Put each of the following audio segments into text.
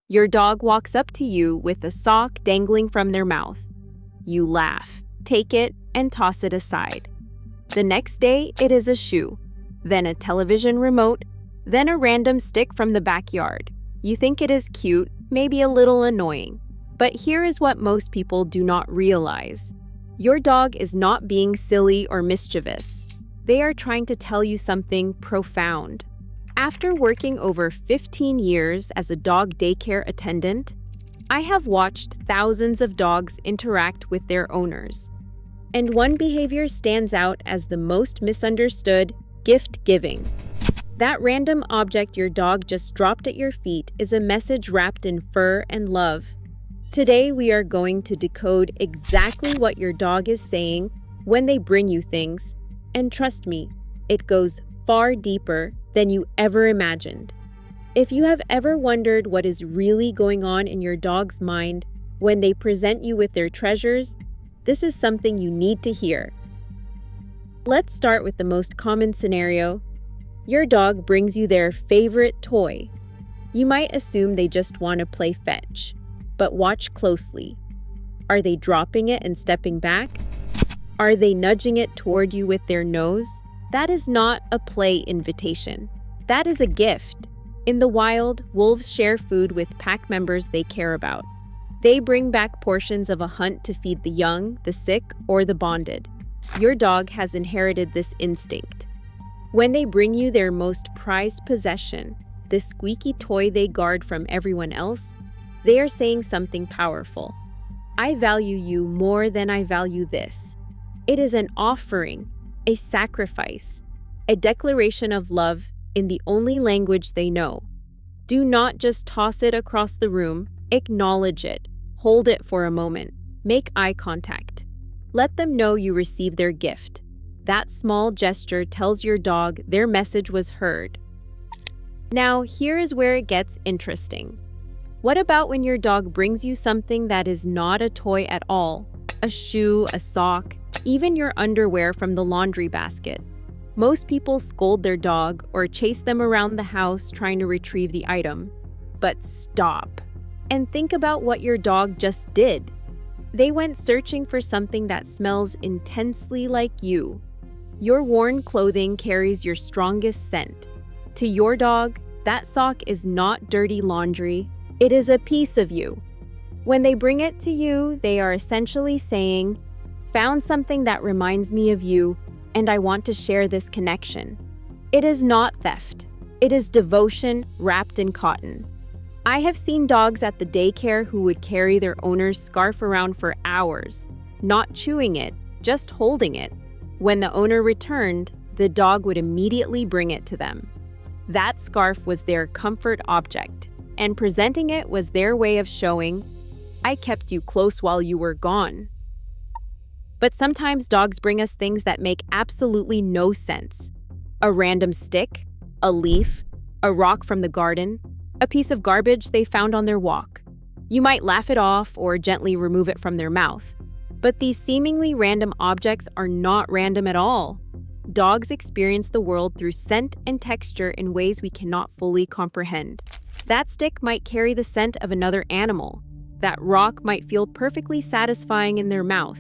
Your dog walks up to you with a sock dangling from their mouth. You laugh, take it, and toss it aside. The next day, it is a shoe, then a television remote, then a random stick from the backyard. You think it is cute, maybe a little annoying. But here is what most people do not realize. Your dog is not being silly or mischievous. They are trying to tell you something profound. After working over 15 years as a dog daycare attendant, I have watched thousands of dogs interact with their owners. And one behavior stands out as the most misunderstood: gift giving. That random object your dog just dropped at your feet is a message wrapped in fur and love. Today, we are going to decode exactly what your dog is saying when they bring you things. And trust me, it goes far deeper than you ever imagined. If you have ever wondered what is really going on in your dog's mind when they present you with their treasures, this is something you need to hear. Let's start with the most common scenario. Your dog brings you their favorite toy. You might assume they just want to play fetch, but watch closely. Are they dropping it and stepping back? Are they nudging it toward you with their nose? That is not a play invitation. That is a gift. In the wild, wolves share food with pack members they care about. They bring back portions of a hunt to feed the young, the sick, or the bonded. Your dog has inherited this instinct. When they bring you their most prized possession, the squeaky toy they guard from everyone else, they are saying something powerful. I value you more than I value this. It is an offering, a sacrifice, a declaration of love in the only language they know. Do not just toss it across the room, acknowledge it, hold it for a moment, make eye contact. Let them know you received their gift. That small gesture tells your dog their message was heard. Now, here is where it gets interesting. What about when your dog brings you something that is not a toy at all? A shoe, a sock, even your underwear from the laundry basket. Most people scold their dog or chase them around the house trying to retrieve the item. But stop and think about what your dog just did. They went searching for something that smells intensely like you. Your worn clothing carries your strongest scent. To your dog, that sock is not dirty laundry. It is a piece of you. When they bring it to you, they are essentially saying, "Found something that reminds me of you, and I want to share this connection." It is not theft. It is devotion wrapped in cotton. I have seen dogs at the daycare who would carry their owner's scarf around for hours, not chewing it, just holding it. When the owner returned, the dog would immediately bring it to them. That scarf was their comfort object, and presenting it was their way of showing, "I kept you close while you were gone." But sometimes dogs bring us things that make absolutely no sense. A random stick, a leaf, a rock from the garden, a piece of garbage they found on their walk. You might laugh it off or gently remove it from their mouth. But these seemingly random objects are not random at all. Dogs experience the world through scent and texture in ways we cannot fully comprehend. That stick might carry the scent of another animal. That rock might feel perfectly satisfying in their mouth.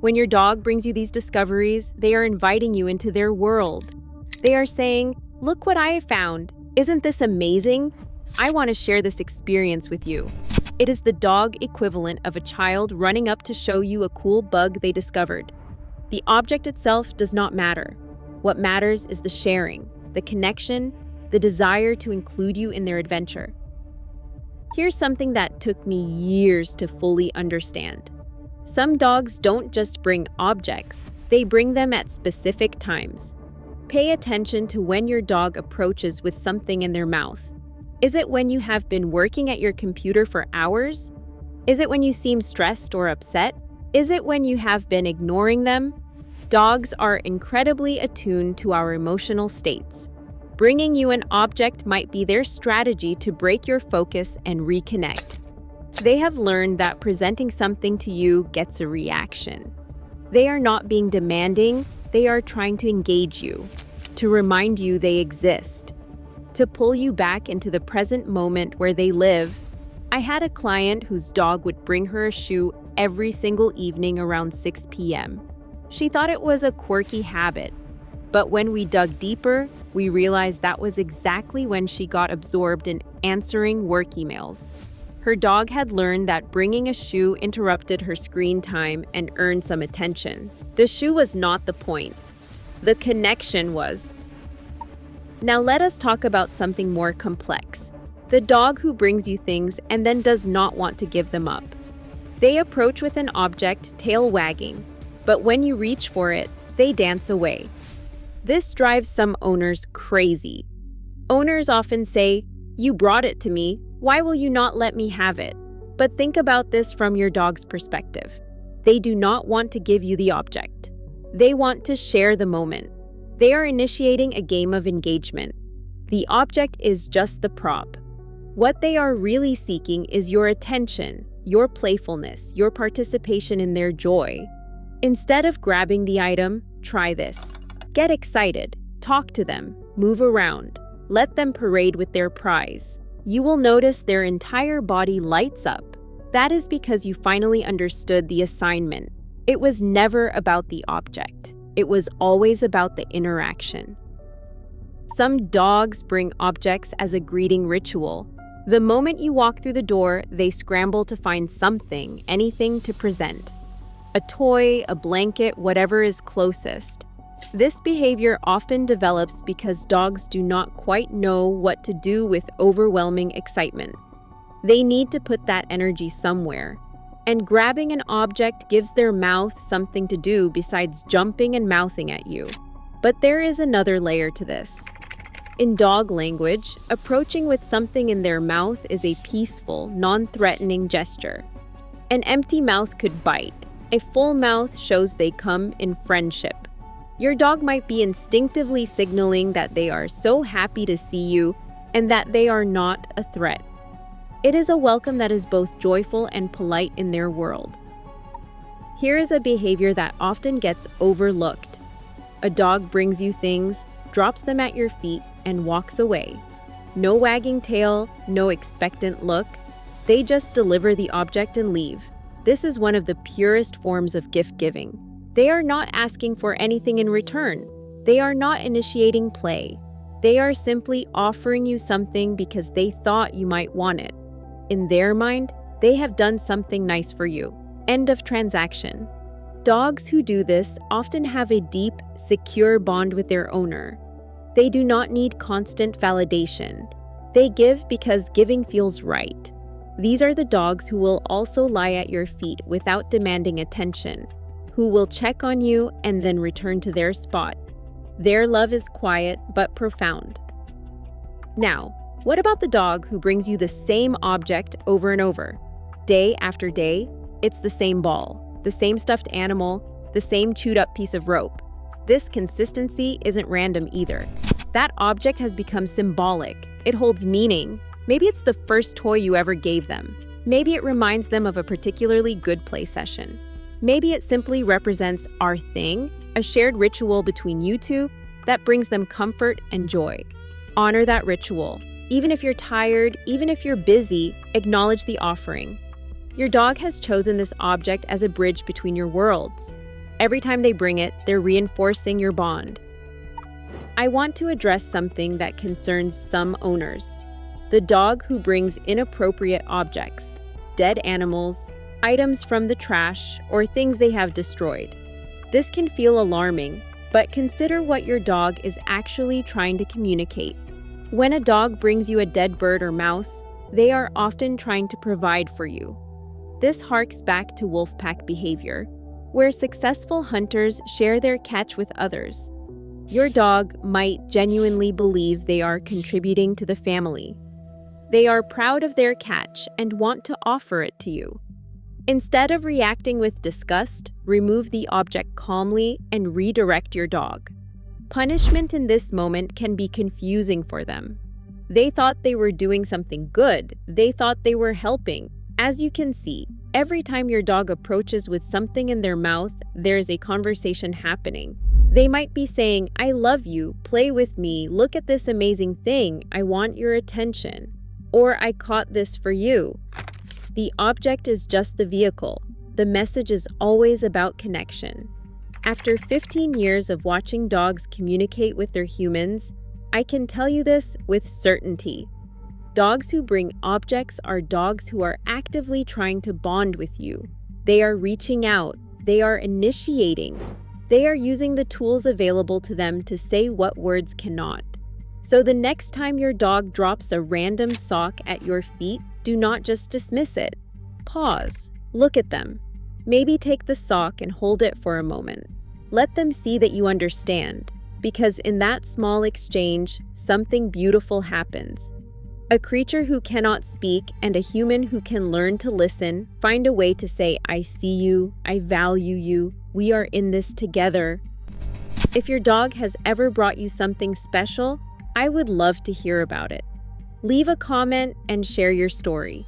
When your dog brings you these discoveries, they are inviting you into their world. They are saying, "Look what I found. Isn't this amazing? I want to share this experience with you." It is the dog equivalent of a child running up to show you a cool bug they discovered. The object itself does not matter. What matters is the sharing, the connection, the desire to include you in their adventure. Here's something that took me years to fully understand. Some dogs don't just bring objects, they bring them at specific times. Pay attention to when your dog approaches with something in their mouth. Is it when you have been working at your computer for hours? Is it when you seem stressed or upset? Is it when you have been ignoring them? Dogs are incredibly attuned to our emotional states. Bringing you an object might be their strategy to break your focus and reconnect. They have learned that presenting something to you gets a reaction. They are not being demanding, they are trying to engage you, to remind you they exist, to pull you back into the present moment where they live. I had a client whose dog would bring her a shoe every single evening around 6 p.m. She thought it was a quirky habit, but when we dug deeper, we realized that was exactly when she got absorbed in answering work emails. Her dog had learned that bringing a shoe interrupted her screen time and earned some attention. The shoe was not the point. The connection was. Now let us talk about something more complex. The dog who brings you things and then does not want to give them up. They approach with an object, tail wagging, but when you reach for it, they dance away. This drives some owners crazy. Owners often say, "You brought it to me, why will you not let me have it?" But think about this from your dog's perspective. They do not want to give you the object. They want to share the moment. They are initiating a game of engagement. The object is just the prop. What they are really seeking is your attention, your playfulness, your participation in their joy. Instead of grabbing the item, try this. Get excited, talk to them, move around, let them parade with their prize. You will notice their entire body lights up. That is because you finally understood the assignment. It was never about the object. It was always about the interaction. Some dogs bring objects as a greeting ritual. The moment you walk through the door, they scramble to find something, anything to present. A toy, a blanket, whatever is closest. This behavior often develops because dogs do not quite know what to do with overwhelming excitement. They need to put that energy somewhere, and grabbing an object gives their mouth something to do besides jumping and mouthing at you. But there is another layer to this. In dog language, approaching with something in their mouth is a peaceful, non-threatening gesture. An empty mouth could bite. A full mouth shows they come in friendship. Your dog might be instinctively signaling that they are so happy to see you and that they are not a threat. It is a welcome that is both joyful and polite in their world. Here is a behavior that often gets overlooked. A dog brings you things, drops them at your feet, and walks away. No wagging tail, no expectant look. They just deliver the object and leave. This is one of the purest forms of gift giving. They are not asking for anything in return. They are not initiating play. They are simply offering you something because they thought you might want it. In their mind, they have done something nice for you. End of transaction. Dogs who do this often have a deep, secure bond with their owner. They do not need constant validation. They give because giving feels right. These are the dogs who will also lie at your feet without demanding attention, who will check on you and then return to their spot. Their love is quiet but profound. Now, what about the dog who brings you the same object over and over? Day after day, it's the same ball, the same stuffed animal, the same chewed up piece of rope. This consistency isn't random either. That object has become symbolic. It holds meaning. Maybe it's the first toy you ever gave them. Maybe it reminds them of a particularly good play session. Maybe it simply represents our thing, a shared ritual between you two that brings them comfort and joy. Honor that ritual. Even if you're tired, even if you're busy, acknowledge the offering. Your dog has chosen this object as a bridge between your worlds. Every time they bring it, they're reinforcing your bond. I want to address something that concerns some owners. The dog who brings inappropriate objects, dead animals, items from the trash, or things they have destroyed. This can feel alarming, but consider what your dog is actually trying to communicate. When a dog brings you a dead bird or mouse, they are often trying to provide for you. This harks back to wolf pack behavior, where successful hunters share their catch with others. Your dog might genuinely believe they are contributing to the family. They are proud of their catch and want to offer it to you. Instead of reacting with disgust, remove the object calmly and redirect your dog. Punishment in this moment can be confusing for them. They thought they were doing something good. They thought they were helping. As you can see, every time your dog approaches with something in their mouth, there's a conversation happening. They might be saying, "I love you, play with me, look at this amazing thing, I want your attention," or "I caught this for you." The object is just the vehicle. The message is always about connection. After 15 years of watching dogs communicate with their humans, I can tell you this with certainty. Dogs who bring objects are dogs who are actively trying to bond with you. They are reaching out. They are initiating. They are using the tools available to them to say what words cannot. So the next time your dog drops a random sock at your feet, do not just dismiss it. Pause. Look at them. Maybe take the sock and hold it for a moment. Let them see that you understand, because in that small exchange, something beautiful happens. A creature who cannot speak and a human who can learn to listen find a way to say, I see you, I value you, we are in this together. If your dog has ever brought you something special, I would love to hear about it. Leave a comment and share your story.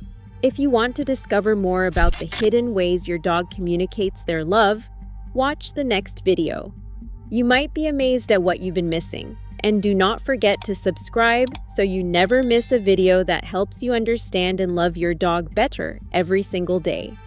If you want to discover more about the hidden ways your dog communicates their love, watch the next video. You might be amazed at what you've been missing. And do not forget to subscribe so you never miss a video that helps you understand and love your dog better every single day.